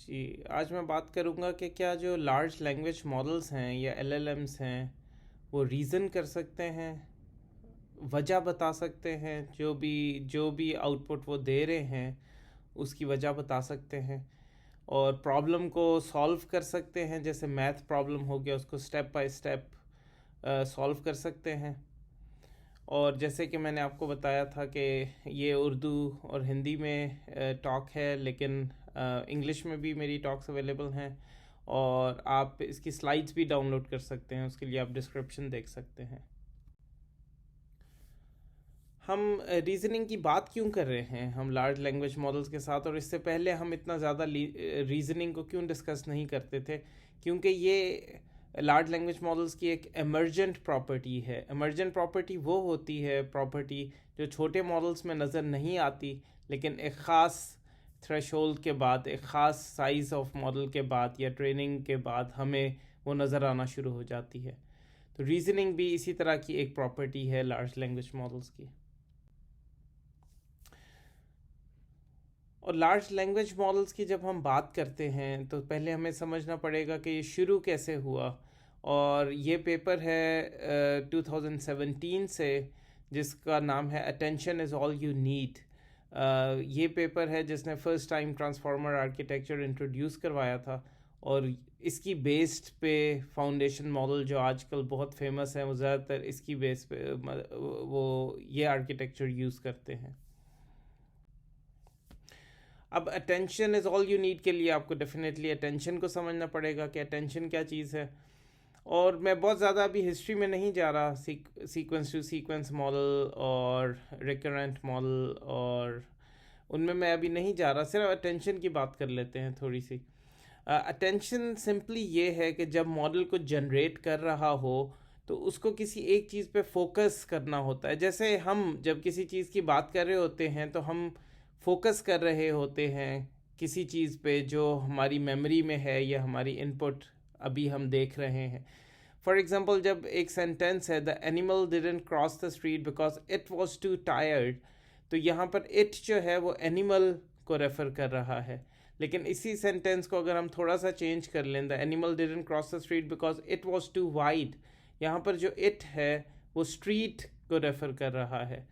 जी, आज मैं बात करूँगा कि क्या जो लार्ज लैंग्वेज मॉडल्स हैं या एलएलएम्स हैं वो रीज़न कर सकते हैं, वजह बता सकते हैं, जो भी आउटपुट वो दे रहे हैं उसकी वजह बता सकते हैं और प्रॉब्लम को सॉल्व कर सकते हैं। जैसे मैथ प्रॉब्लम हो गया उसको स्टेप बाय स्टेप सॉल्व कर सकते हैं। और जैसे कि मैंने आपको बताया था कि ये उर्दू और हिंदी में टॉक है, लेकिन इंग्लिश में भी मेरी टॉक्स अवेलेबल हैं और आप इसकी स्लाइड्स भी डाउनलोड कर सकते हैं। उसके लिए आप डिस्क्रिप्शन देख सकते हैं। हम रीजनिंग की बात क्यों कर रहे हैं हम लार्ज लैंग्वेज मॉडल्स के साथ, और इससे पहले हम इतना ज़्यादा रीजनिंग को क्यों डिस्कस नहीं करते थे? क्योंकि ये लार्ज लैंग्वेज मॉडल्स की एक एमर्जेंट प्रॉपर्टी है। एमर्जेंट प्रॉपर्टी वो होती है प्रॉपर्टी जो छोटे मॉडल्स में नज़र नहीं आती, लेकिन एक ख़ास थ्रेशोल्ड के बाद, एक ख़ास साइज़ ऑफ मॉडल के बाद या ट्रेनिंग के बाद हमें वो नज़र आना शुरू हो जाती है। तो रीजनिंग भी इसी तरह की एक प्रॉपर्टी है लार्ज लैंग्वेज मॉडल्स की। और लार्ज लैंग्वेज मॉडल्स की जब हम बात करते हैं तो पहले हमें समझना पड़ेगा कि ये शुरू कैसे हुआ। और ये पेपर है 2017 से, जिसका नाम है attention is all you need. ये पेपर है जिसने first time transformer architecture introduce करवाया था, और इसकी बेस्ड पे फाउंडेशन मॉडल जो आजकल बहुत फेमस है वो ज़्यादातर इसकी बेस पे वो ये आर्किटेक्चर यूज़ करते हैं। अब attention is all you need के लिए आपको डेफिनेटली अटेंशन को समझना पड़ेगा कि अटेंशन क्या चीज़ है। और मैं बहुत ज़्यादा अभी हिस्ट्री में नहीं जा रहा, सीक्वेंस टू सीक्वेंस मॉडल और रिकरेंट मॉडल और उनमें मैं अभी नहीं जा रहा, सिर्फ अटेंशन की बात कर लेते हैं थोड़ी सी। अटेंशन सिंपली ये है कि जब मॉडल को जनरेट कर रहा हो तो उसको किसी एक चीज़ पे फोकस करना होता है। जैसे हम जब किसी चीज़ की बात कर रहे होते हैं तो हम फोकस कर रहे होते हैं किसी चीज़ पे जो हमारी मेमोरी में है या हमारी इनपुट अभी हम देख रहे हैं। फॉर एग्ज़ाम्पल, जब एक सेंटेंस है the animal didn't cross the street because it was to tired, तो यहाँ पर इट जो है वो एनिमल को रेफ़र कर रहा है। लेकिन इसी सेंटेंस को अगर हम थोड़ा सा चेंज कर लें, the animal didn't cross the street because it was too wide, यहाँ पर जो इट है वो स्ट्रीट को रेफ़र कर रहा है।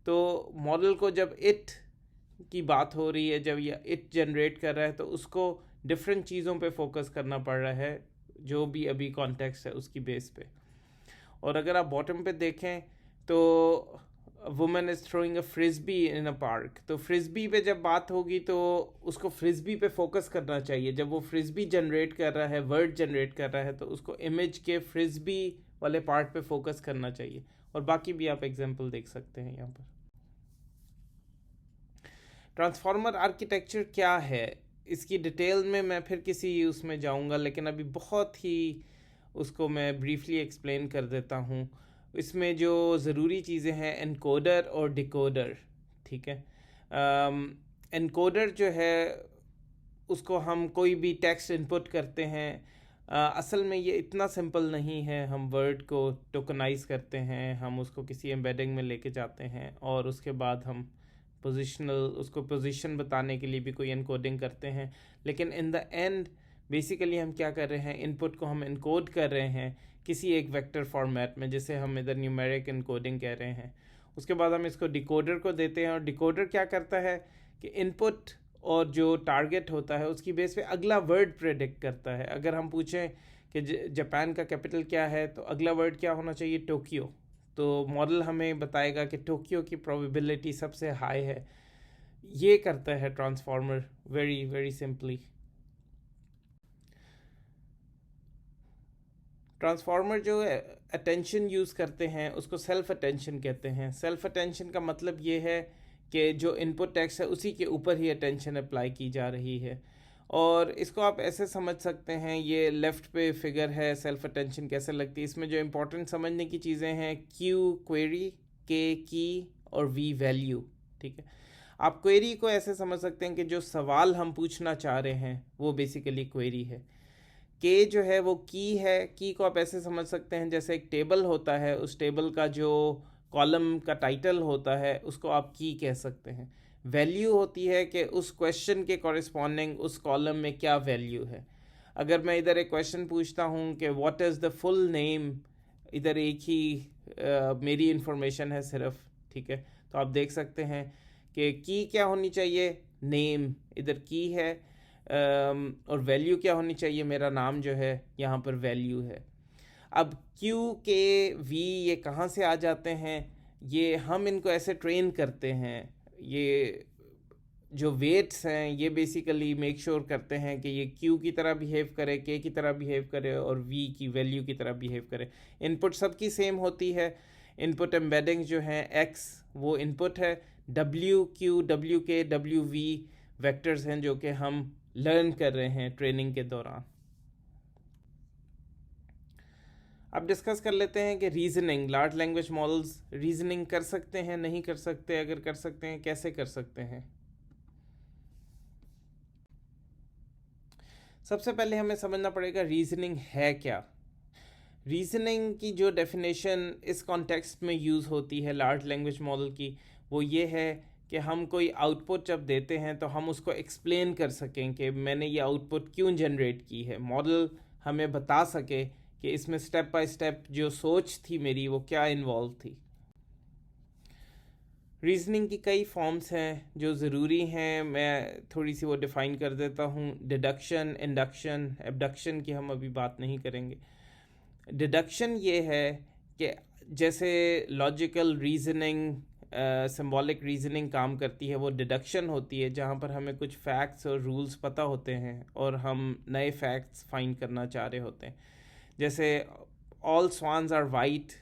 तो मॉडल को जब इट की बात हो रही है, जब ये इट जनरेट कर रहा है, तो उसको डिफरेंट चीज़ों पे फोकस करना पड़ रहा है जो भी अभी कॉन्टेक्स्ट है उसकी बेस पे। और अगर आप बॉटम पे देखें तो women is throwing a frisbee in a park, तो फ्रिस्बी पे जब बात होगी तो उसको फ्रिस्बी पे फोकस करना चाहिए। जब वो फ्रिस्बी जनरेट कर रहा है, वर्ड जनरेट कर रहा है, तो उसको इमेज के फ्रिस्बी वाले पार्ट पे फोकस करना चाहिए। और बाकी भी आप एग्जांपल देख सकते हैं यहाँ पर। ट्रांसफॉर्मर आर्किटेक्चर क्या है इसकी डिटेल में मैं फिर किसी उसमें जाऊंगा, लेकिन अभी बहुत ही उसको मैं ब्रीफली एक्सप्लेन कर देता हूँ। इसमें जो ज़रूरी चीज़ें हैं एनकोडर और डिकोडर, ठीक है। एनकोडर जो है उसको हम कोई भी टेक्स्ट इनपुट करते हैं। असल में ये इतना सिंपल नहीं है। हम वर्ड को टोकनाइज करते हैं, हम उसको किसी एम्बेडिंग में लेके जाते हैं और उसके बाद हम उसको पोजीशन बताने के लिए भी कोई एनकोडिंग करते हैं। लेकिन इन द एंड बेसिकली हम क्या कर रहे हैं, इनपुट को हम इनकोड कर रहे हैं किसी एक वेक्टर फॉर्मेट में, जिसे हम इधर न्यूमेरिक इनकोडिंग कह रहे हैं। उसके बाद हम इसको डिकोडर को देते हैं, और डिकोडर क्या करता है कि इनपुट और जो टारगेट होता है उसकी बेस पे अगला वर्ड प्रेडिक्ट करता है। अगर हम पूछें कि जापान का कैपिटल क्या है, तो अगला वर्ड क्या होना चाहिए, टोक्यो। तो मॉडल हमें बताएगा कि टोक्यो की प्रोबेबिलिटी सबसे हाई है। ये करता है transformer very very simply. Transformer जो अटेंशन यूज़ करते हैं उसको सेल्फ अटेंशन कहते हैं। सेल्फ अटेंशन का मतलब ये है कि जो इनपुट टेक्स्ट है उसी के ऊपर ही अटेंशन अप्लाई की जा रही है। और इसको आप ऐसे समझ सकते हैं, ये लेफ़्ट पे फिगर है सेल्फ अटेंशन कैसे लगती है। इसमें जो इम्पोर्टेंट समझने की चीज़ें हैं, क्यू क्वेरी, के की और वी वैल्यू, ठीक है। आप क्वेरी को ऐसे समझ सकते हैं कि जो सवाल हम पूछना चाह रहे हैं वो बेसिकली क्वेरी है। के जो है वो की है। की को आप ऐसे समझ सकते हैं जैसे एक टेबल होता है, उस टेबल का जो कॉलम का टाइटल होता है उसको आप की कह सकते हैं। वैल्यू होती है कि उस क्वेश्चन के कॉरेस्पॉन्डिंग उस कॉलम में क्या वैल्यू है। अगर मैं इधर एक क्वेश्चन पूछता हूँ कि what is the full name, इधर एक ही मेरी इंफॉर्मेशन है सिर्फ, ठीक है, तो आप देख सकते हैं कि की क्या होनी चाहिए, नेम, इधर की है, और वैल्यू क्या होनी चाहिए, मेरा नाम जो है यहाँ पर वैल्यू है। अब क्यू के वी ये कहाँ से आ जाते हैं, ये हम इनको ऐसे ट्रेन करते हैं, ये जो वेट्स हैं ये बेसिकली मेक श्योर करते हैं कि ये क्यू की तरह बिहेव करे, के की तरह बिहेव करे और वी की वैल्यू की तरह बिहेव करे। इनपुट सबकी सेम होती है, इनपुट एम्बेडिंग जो है एक्स वो इनपुट है, डब्ल्यू क्यू डब्ल्यू के डब्ल्यू वी वेक्टर्स हैं जो कि हम लर्न कर रहे हैं ट्रेनिंग के दौरान। अब डिस्कस कर लेते हैं कि reasoning, large language models reasoning कर सकते हैं, नहीं कर सकते, अगर कर सकते हैं कैसे कर सकते हैं। सबसे पहले हमें समझना पड़ेगा रीजनिंग है क्या। रीजनिंग की जो डेफिनेशन इस कॉन्टेक्स्ट में यूज़ होती है लार्ज लैंग्वेज मॉडल की, वो ये है कि हम कोई आउटपुट जब देते हैं तो हम उसको एक्सप्लेन कर सकें कि मैंने ये आउटपुट क्यों जनरेट की है। मॉडल हमें बता सके कि इसमें स्टेप बाय स्टेप जो सोच थी मेरी वो क्या इन्वॉल्व थी। रीजनिंग की कई फॉर्म्स हैं जो ज़रूरी हैं, मैं थोड़ी सी वो डिफ़ाइन कर देता हूँ। डिडक्शन, इंडक्शन, एबडक्शन की हम अभी बात नहीं करेंगे। डिडक्शन ये है कि जैसे लॉजिकल रीजनिंग, सिंबॉलिक रीजनिंग काम करती है, वो डिडक्शन होती है जहाँ पर हमें कुछ फैक्ट्स और रूल्स पता होते हैं और हम नए फैक्ट्स फाइंड करना चाह रहे होते हैं। जैसे ऑल स्वान्स आर वाइट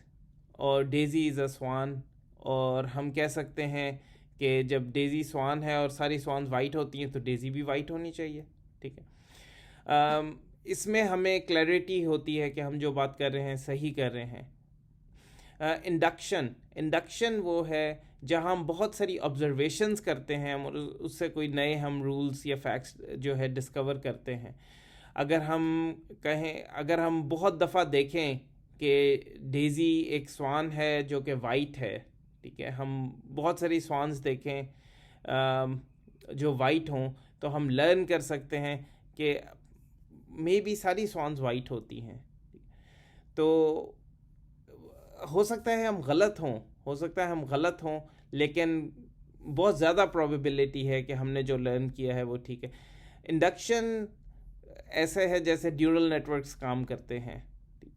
और डेजी इज़ अ स्वान, और हम कह सकते हैं कि जब डेजी स्वान है और सारी स्वान्स वाइट होती हैं तो डेजी भी वाइट होनी चाहिए, ठीक है। इसमें हमें क्लैरिटी होती है कि हम जो बात कर रहे हैं सही कर रहे हैं। इंडक्शन वो है जहाँ हम बहुत सारी ऑब्जर्वेशंस करते हैं और उससे कोई नए हम रूल्स या फैक्ट्स जो है डिस्कवर करते हैं। अगर हम बहुत दफ़ा देखें कि डेजी एक स्वान है जो कि वाइट है, ठीक है, हम बहुत सारी स्वान्स देखें जो वाइट हों, तो हम लर्न कर सकते हैं कि मे बी सारी स्वान्स वाइट होती हैं। तो हो सकता है हम गलत हों, लेकिन बहुत ज़्यादा प्रोबेबिलिटी है कि हमने जो लर्न किया है वो ठीक है। इंडक्शन ऐसे है जैसे न्यूरल नेटवर्क्स काम करते हैं,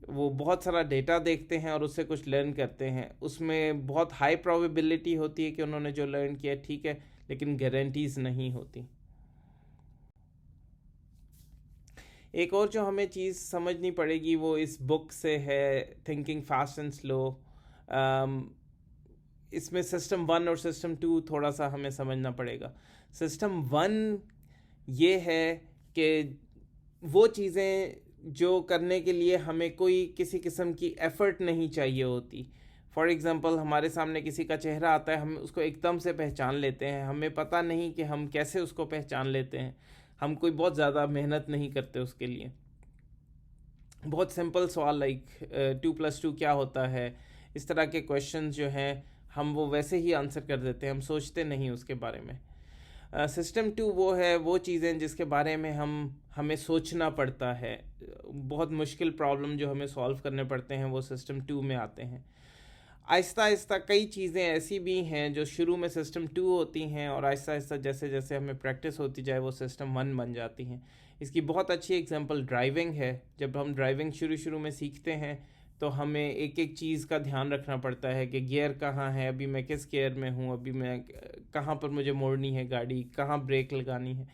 वो बहुत सारा डेटा देखते हैं और उससे कुछ लर्न करते हैं, उसमें बहुत हाई प्रोबेबिलिटी होती है कि उन्होंने जो लर्न किया ठीक है, लेकिन गारंटीज़ नहीं होती। एक और जो हमें चीज़ समझनी पड़ेगी वो इस बुक से है, थिंकिंग फास्ट एंड स्लो। इसमें सिस्टम 1 और सिस्टम 2 थोड़ा सा हमें समझना पड़ेगा। सिस्टम 1 ये है कि वो चीज़ें जो करने के लिए हमें कोई किसी किस्म की एफ़र्ट नहीं चाहिए होती। फॉर एग्ज़ाम्पल, हमारे सामने किसी का चेहरा आता है, हम उसको एकदम से पहचान लेते हैं, हमें पता नहीं कि हम कैसे उसको पहचान लेते हैं, हम कोई बहुत ज़्यादा मेहनत नहीं करते उसके लिए। बहुत सिंपल सवाल लाइक 2+2 क्या होता है, इस तरह के क्वेश्चंस जो हैं हम वो वैसे ही आंसर कर देते हैं, हम सोचते नहीं उसके बारे में। सिस्टम 2 वो है, वो चीज़ें जिसके बारे में हमें सोचना पड़ता है, बहुत मुश्किल प्रॉब्लम जो हमें सॉल्व करने पड़ते हैं वो सिस्टम 2 में आते हैं। आहिस्ता आहिस्ता कई चीज़ें ऐसी भी हैं जो शुरू में सिस्टम 2 होती हैं और आहिस्ता आहिस्ता जैसे जैसे हमें प्रैक्टिस होती जाए वो सिस्टम 1 बन जाती हैं। इसकी बहुत अच्छी एग्जांपल ड्राइविंग है। जब हम ड्राइविंग शुरू में सीखते हैं तो हमें एक एक चीज़ का ध्यान रखना पड़ता है कि गियर कहाँ है, अभी मैं किस गियर में हूँ, अभी मैं कहाँ पर मुझे मोड़नी है गाड़ी, कहाँ ब्रेक लगानी है।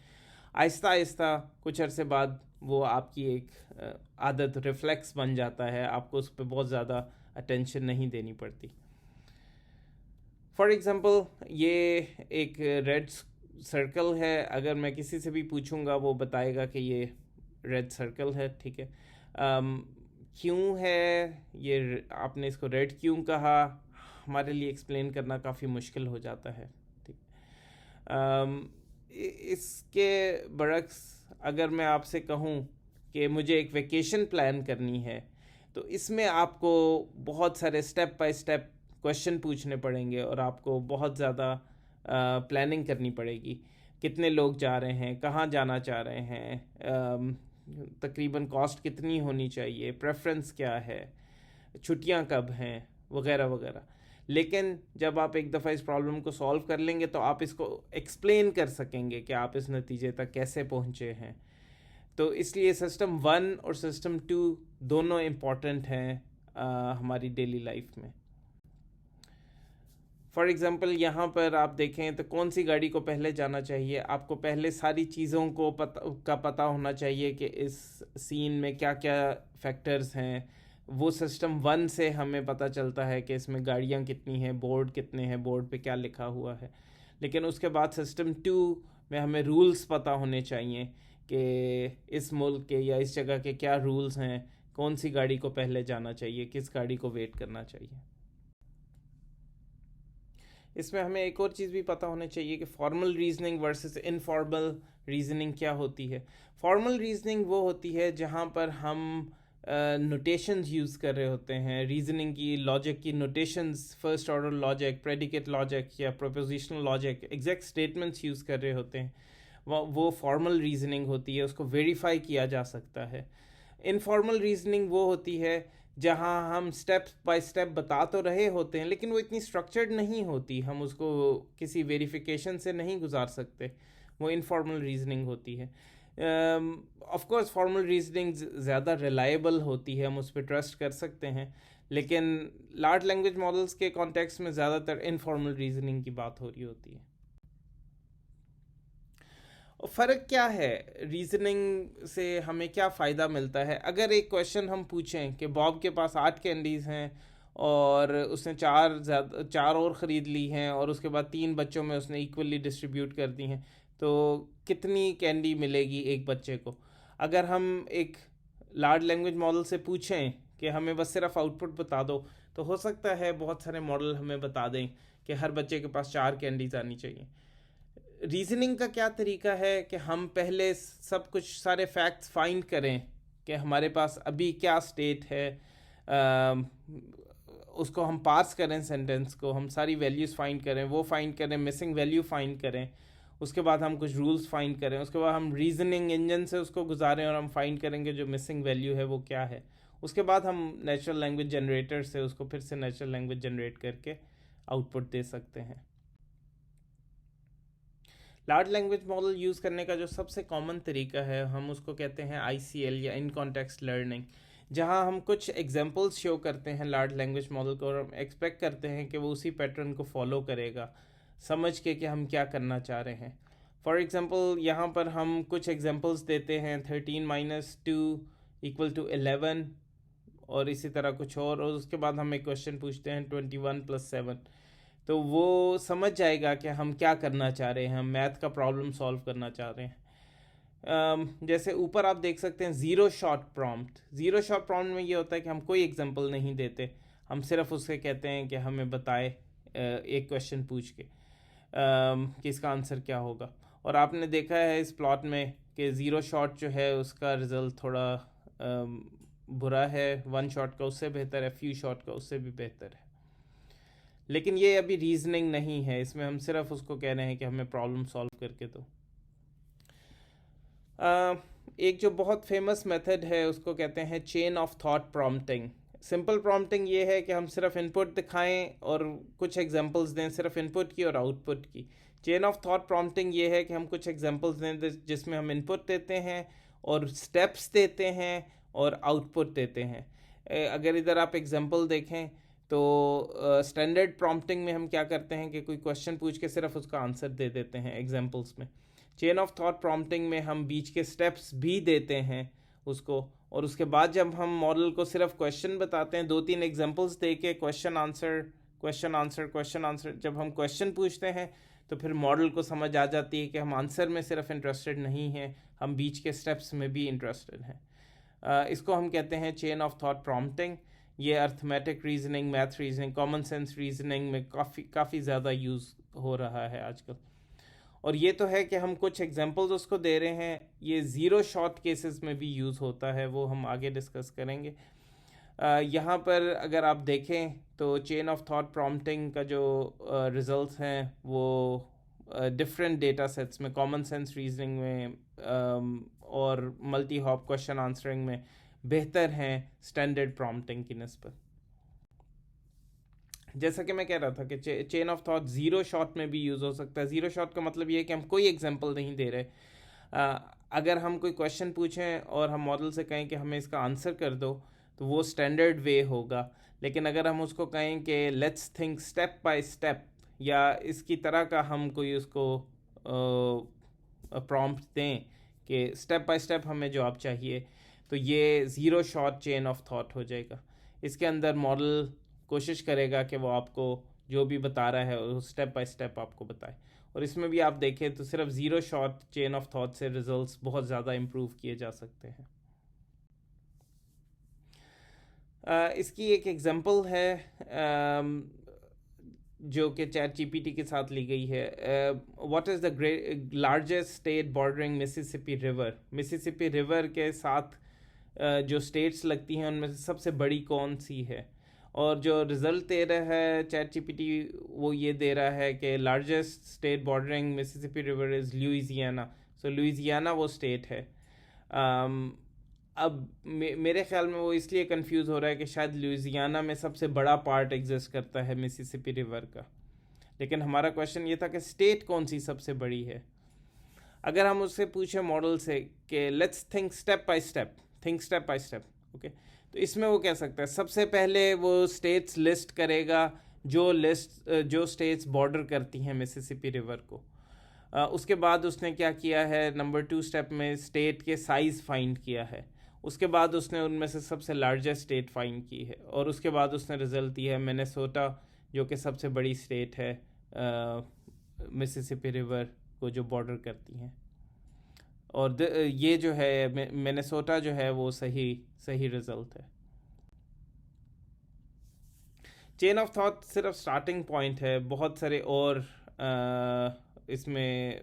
आहिस्ता आहिस्ता कुछ अरसे बाद वो आपकी एक आदत, रिफ्लेक्स बन जाता है, आपको उस पर बहुत ज़्यादा अटेंशन नहीं देनी पड़ती। फॉर एग्ज़ाम्पल, ये एक रेड सर्कल है, अगर मैं किसी से भी पूछूंगा वो बताएगा कि ये रेड सर्कल है, ठीक है। क्यों है ये, आपने इसको रेड क्यों कहा, हमारे लिए एक्सप्लेन करना काफ़ी मुश्किल हो जाता है, ठीक। इसके बरक्स अगर मैं आपसे कहूँ कि मुझे एक वेकेशन प्लान करनी है, तो इसमें आपको बहुत सारे स्टेप बाय स्टेप क्वेश्चन पूछने पड़ेंगे और आपको बहुत ज़्यादा प्लानिंग करनी पड़ेगी, कितने लोग जा रहे हैं, कहाँ जाना चाह रहे हैं, तकरीबन कॉस्ट कितनी होनी चाहिए, प्रेफरेंस क्या है, छुट्टियाँ कब हैं, वगैरह वगैरह। लेकिन जब आप एक दफ़ा इस प्रॉब्लम को सॉल्व कर लेंगे तो आप इसको एक्सप्लेन कर सकेंगे कि आप इस नतीजे तक कैसे पहुँचे हैं। तो इसलिए सिस्टम 1 और सिस्टम 2 दोनों इम्पॉर्टेंट हैं हमारी डेली लाइफ में। फॉर एग्ज़ाम्पल यहाँ पर आप देखें तो कौन सी गाड़ी को पहले जाना चाहिए, आपको पहले सारी चीज़ों को पता होना चाहिए कि इस सीन में क्या क्या फैक्टर्स हैं। वो सिस्टम 1 से हमें पता चलता है कि इसमें गाड़ियाँ कितनी हैं, बोर्ड कितने हैं, बोर्ड पे क्या लिखा हुआ है। लेकिन उसके बाद सिस्टम 2 में हमें रूल्स पता होने चाहिए कि इस मुल्क के या इस जगह के क्या रूल्स हैं, कौन सी गाड़ी को पहले जाना चाहिए, किस गाड़ी को वेट करना चाहिए। इसमें हमें एक और चीज़ भी पता होनी चाहिए कि formal reasoning versus informal reasoning क्या होती है। फॉर्मल रीजनिंग वो होती है जहाँ पर हम नोटेशंस यूज़ कर रहे होते हैं, रीजनिंग की, लॉजिक की notations, first order logic, predicate logic या propositional logic, exact statements use कर रहे होते हैं। वो फॉर्मल रीजनिंग होती है, उसको वेरीफाई किया जा सकता है। इनफॉर्मल रीजनिंग वो होती है जहाँ हम स्टेप बाय स्टेप बता तो रहे होते हैं लेकिन वो इतनी स्ट्रक्चर्ड नहीं होती, हम उसको किसी वेरिफिकेशन से नहीं गुजार सकते, वो इनफॉर्मल रीजनिंग होती है। ऑफ कोर्स फॉर्मल रीजनिंग ज़्यादा रिलायबल होती है, हम उस पर ट्रस्ट कर सकते हैं, लेकिन लार्ज लैंग्वेज मॉडल्स के कॉन्टेक्स्ट में ज़्यादातर इनफॉर्मल रीजनिंग की बात हो रही होती है। फ़र्क क्या है, रीजनिंग से हमें क्या फ़ायदा मिलता है? अगर एक क्वेश्चन हम पूछें कि बॉब के पास 8 कैंडीज़ हैं और उसने चार और ख़रीद ली हैं और उसके बाद 3 बच्चों में उसने इक्वली डिस्ट्रीब्यूट कर दी हैं, तो कितनी कैंडी मिलेगी एक बच्चे को? अगर हम एक लार्ज लैंग्वेज मॉडल से पूछें कि हमें बस सिर्फ आउटपुट बता दो, तो हो सकता है बहुत सारे मॉडल हमें बता दें कि हर बच्चे के पास 4 कैंडीज़ आनी चाहिए। रीजनिंग का क्या तरीका है कि हम पहले सब कुछ सारे फैक्ट्स फाइंड करें कि हमारे पास अभी क्या स्टेट है, उसको हम पार्स करें, सेंटेंस को हम सारी वैल्यूज़ फाइंड करें, वो फाइंड करें, मिसिंग वैल्यू फाइंड करें, उसके बाद हम कुछ रूल्स फाइंड करें, उसके बाद हम रीजनिंग इंजन से उसको गुजारें और हम फाइंड करेंगे जो मिसिंग वैल्यू है वो क्या है। उसके बाद हम नेचुरल लैंग्वेज जनरेटर से उसको फिर से नेचुरल लैंग्वेज जनरेट करके आउटपुट दे सकते हैं। लार्ज लैंग्वेज मॉडल यूज़ करने का जो सबसे कॉमन तरीका है हम उसको कहते हैं ICL या इन कॉन्टेक्स्ट लर्निंग, जहां हम कुछ एग्जांपल्स शो करते हैं लार्ज लैंग्वेज मॉडल को और हम एक्सपेक्ट करते हैं कि वो उसी पैटर्न को फॉलो करेगा, समझ के कि हम क्या करना चाह रहे हैं। फॉर एग्ज़ाम्पल यहाँ पर हम कुछ एग्जांपल्स देते हैं 13 - 2 = 11 और इसी तरह कुछ और उसके बाद हम एक क्वेश्चन पूछते हैं 21 + 7, तो वो समझ जाएगा कि हम क्या करना चाह रहे हैं, हम मैथ का प्रॉब्लम सॉल्व करना चाह रहे हैं। जैसे ऊपर आप देख सकते हैं ज़ीरो शॉट प्रॉम्प्ट में ये होता है कि हम कोई एग्जांपल नहीं देते, हम सिर्फ उससे कहते हैं कि हमें बताए एक क्वेश्चन पूछ के कि इसका आंसर क्या होगा। और आपने देखा है इस प्लॉट में कि ज़ीरो शॉट जो है उसका रिज़ल्ट थोड़ा बुरा है, 1 शॉट का उससे बेहतर है, फ्यू शॉट का उससे भी बेहतर है। लेकिन ये अभी रीजनिंग नहीं है, इसमें हम सिर्फ उसको कह रहे हैं कि हमें प्रॉब्लम सॉल्व करके दो। एक जो बहुत फेमस मेथड है उसको कहते हैं chain of thought prompting. Simple prompting ये है कि हम सिर्फ इनपुट दिखाएं और कुछ एग्जांपल्स दें, सिर्फ इनपुट की और आउटपुट की। चेन ऑफ थॉट प्रॉम्प्टिंग ये है कि हम कुछ एग्जांपल्स दें जिसमें हम इनपुट देते हैं और स्टेप्स देते हैं और आउटपुट देते हैं। अगर इधर आप एग्जांपल देखें तो स्टैंडर्ड प्रॉम्प्टिंग में हम क्या करते हैं कि कोई क्वेश्चन पूछ के सिर्फ उसका आंसर दे देते हैं एग्जांपल्स में। चेन ऑफ थॉट प्रॉम्प्टिंग में हम बीच के स्टेप्स भी देते हैं उसको, और उसके बाद जब हम मॉडल को सिर्फ क्वेश्चन बताते हैं, 2-3 एग्जांपल्स दे के क्वेश्चन आंसर, जब हम क्वेश्चन पूछते हैं तो फिर मॉडल को समझ आ जाती है कि हम आंसर में सिर्फ इंटरेस्टेड नहीं हैं, हम बीच के स्टेप्स में भी इंटरेस्टेड हैं। इसको हम कहते हैं चेन ऑफ थॉट प्रॉम्प्टिंग। ये arithmetic reasoning, math reasoning, common sense reasoning में काफ़ी ज़्यादा यूज़ हो रहा है आजकल। और ये तो है कि हम कुछ एग्जांपल्स उसको दे रहे हैं, ये ज़ीरो शॉट केसेस में भी यूज़ होता है, वो हम आगे डिस्कस करेंगे। यहाँ पर अगर आप देखें तो चेन ऑफ थॉट प्रॉम्प्टिंग का जो रिज़ल्ट्स हैं वो डिफरेंट डेटा सेट्स में, कॉमन सेंस रीजनिंग में और मल्टी हॉप क्वेश्चन आंसरिंग में बेहतर हैं स्टैंडर्ड प्रॉम्प्टिंग की निस्बत। जैसा कि मैं कह रहा था कि chain of thought zero shot में भी यूज़ हो सकता है। ज़ीरो शॉट का मतलब ये है कि हम कोई एग्जांपल नहीं दे रहे। अगर हम कोई क्वेश्चन पूछें और हम मॉडल से कहें कि हमें इसका आंसर कर दो, तो वो स्टैंडर्ड वे होगा। लेकिन अगर हम उसको कहें कि let's think step by step, या इसकी तरह का हम कोई उसको प्रॉम्प्ट दें कि स्टेप बाय स्टेप हमें जवाब चाहिए, तो ये zero shot chain of thought हो जाएगा। इसके अंदर मॉडल कोशिश करेगा कि वो आपको जो भी बता रहा है वो स्टेप बाय स्टेप आपको बताए। और इसमें भी आप देखें तो सिर्फ zero shot chain of thought से रिजल्ट्स बहुत ज़्यादा इम्प्रूव किए जा सकते हैं। इसकी एक एग्जांपल है जो कि चैट जीपीटी के साथ ली गई है। What is the largest state bordering Mississippi river? Mississippi river के साथ जो स्टेट्स लगती हैं उनमें से सबसे बड़ी कौन सी है? और जो रिज़ल्ट दे रहा है चैट जीपीटी, वो ये दे रहा है कि largest state bordering Mississippi river is Louisiana. So Louisiana वो स्टेट है। अब मेरे ख्याल में वो इसलिए कंफ्यूज हो रहा है कि शायद लुइसियाना में सबसे बड़ा पार्ट एग्जिस्ट करता है मिसिसिपी रिवर का। लेकिन हमारा क्वेश्चन ये था कि स्टेट कौन सी सबसे बड़ी है। अगर हम उससे पूछें मॉडल से कि let's think step by step, think step by step, okay, तो इसमें वो कह सकता है सबसे पहले वो स्टेट्स लिस्ट करेगा जो स्टेट्स बॉर्डर करती हैं मिसिसिपी रिवर को। उसके बाद उसने क्या किया है, नंबर 2 स्टेप में स्टेट के साइज़ फाइंड किया है। उसके बाद उसने उनमें से सबसे लार्जेस्ट स्टेट फाइंड की है, और उसके बाद उसने रिजल्ट दिया है मिनेसोटा, जो कि सबसे बड़ी स्टेट है मिसिसिपी रिवर को जो बॉर्डर करती हैं। और ये जो है मिनेसोटा जो है वो सही रिजल्ट है। चेन ऑफ थॉट सिर्फ स्टार्टिंग पॉइंट है, बहुत सारे और इसमें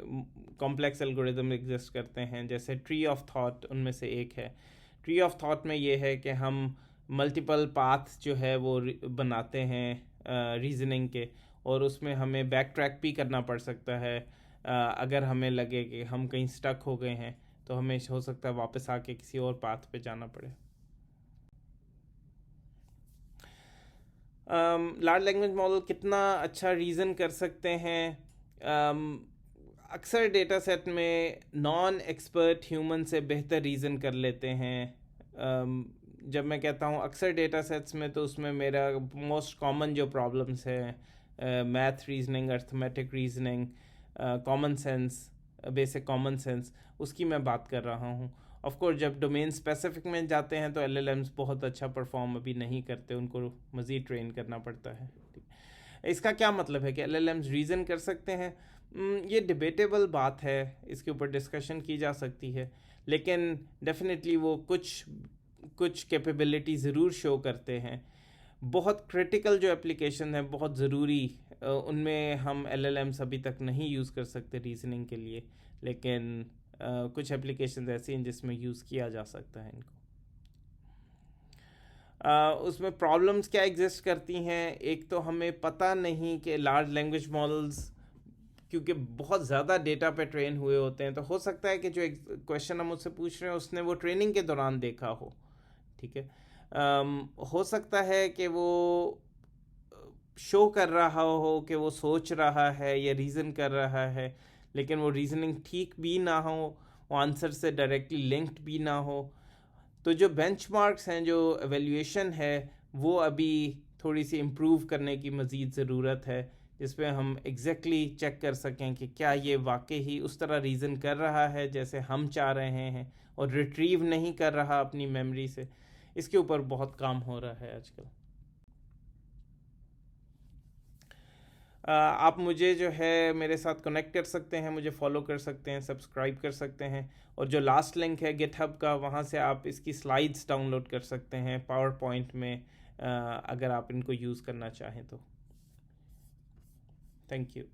कॉम्प्लेक्स एल्गोरिदम एग्जिस्ट करते हैं, जैसे ट्री ऑफ थॉट उनमें से एक है। ट्री ऑफ थॉट में ये है कि हम मल्टीपल पाथ जो है वो बनाते हैं रीजनिंग के, और उसमें हमें बैक ट्रैक भी करना पड़ सकता है। अगर हमें लगे कि हम कहीं स्टक हो गए हैं तो हमें हो सकता है वापस आके किसी और पाथ पे जाना पड़े। लार्ज लैंग्वेज मॉडल कितना अच्छा रीज़न कर सकते हैं? अक्सर डेटा सेट में नॉन एक्सपर्ट ह्यूमन से बेहतर रीज़न कर लेते हैं। जब मैं कहता हूँ अक्सर डेटा सेट्स में, तो उसमें मेरा मोस्ट कॉमन जो प्रॉब्लम्स हैं math reasoning, arithmetic reasoning, common sense, basic common sense, उसकी मैं बात कर रहा हूँ। ऑफ कोर्स जब डोमेन स्पेसिफिक में जाते हैं तो एलएलएम्स बहुत अच्छा परफॉर्म अभी नहीं करते, उनको मज़ीद ट्रेन करना पड़ता है। इसका क्या मतलब है कि एलएलएम्स रीज़न कर सकते हैं? ये डिबेटेबल बात है, इसके ऊपर डिस्कशन की जा सकती है, लेकिन डेफिनेटली वो कुछ कैपेबिलिटी ज़रूर शो करते हैं। बहुत क्रिटिकल जो एप्लीकेशन है, बहुत ज़रूरी, उनमें हम एलएलएम्स अभी तक नहीं यूज़ कर सकते रीजनिंग के लिए, लेकिन कुछ एप्लीकेशन ऐसी हैं जिसमें यूज़ किया जा सकता है इनको। उसमें प्रॉब्लम्स क्या एग्जिस्ट करती हैं? एक तो हमें पता नहीं कि लार्ज लैंग्वेज मॉडल्स क्योंकि बहुत ज़्यादा डेटा पे ट्रेन हुए होते हैं, तो हो सकता है कि जो क्वेश्चन हम उससे पूछ रहे हैं उसने वो ट्रेनिंग के दौरान देखा हो, ठीक है। हो सकता है कि वो शो कर रहा हो कि वो सोच रहा है या रीज़न कर रहा है, लेकिन वो रीजनिंग ठीक भी ना हो, वो आंसर से डायरेक्टली लिंक्ड भी ना हो। तो जो बेंचमार्क्स हैं, जो एवेल्यूएशन है, वो अभी थोड़ी सी इम्प्रूव करने की मज़ीद ज़रूरत है, जिसमें हम एग्जैक्टली चेक कर सकें कि क्या ये वाकई ही उस तरह रीज़न कर रहा है जैसे हम चाह रहे हैं, और रिट्रीव नहीं कर रहा अपनी मेमोरी से। इसके ऊपर बहुत काम हो रहा है आजकल। आप मुझे जो है मेरे साथ कनेक्ट कर सकते हैं, मुझे फॉलो कर सकते हैं, सब्सक्राइब कर सकते हैं, और जो लास्ट लिंक है गिटहब का, वहाँ से आप इसकी स्लाइड्स डाउनलोड कर सकते हैं पावर पॉइंट में, अगर आप इनको यूज़ करना चाहें तो। Thank you.